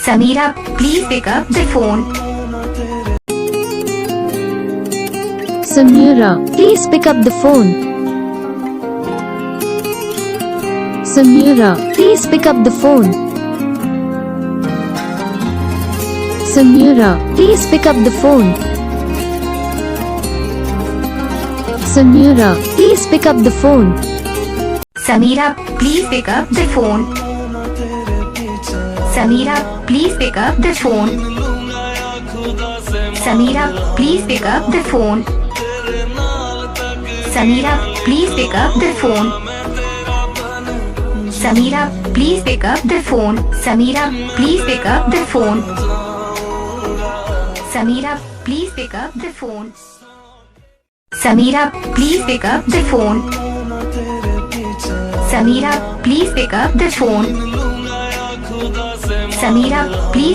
Sameera, please pick up the phone. Sameera, please pick up the phone. Sameera, please pick up the phone. Sameera, please pick up the phone. Sameera, please pick up the phone. Sameera, please pick up the phone. Sameera, please pick up the phone. Sameera, please pick up the phone. Sameera, please pick up the phone. Sameera, please pick up the phone. Sameera, please pick up the phone. Sameera, please pick up the phone. Sameera, please pick up the phone. Sameera, please pick up the phone. Sameera, please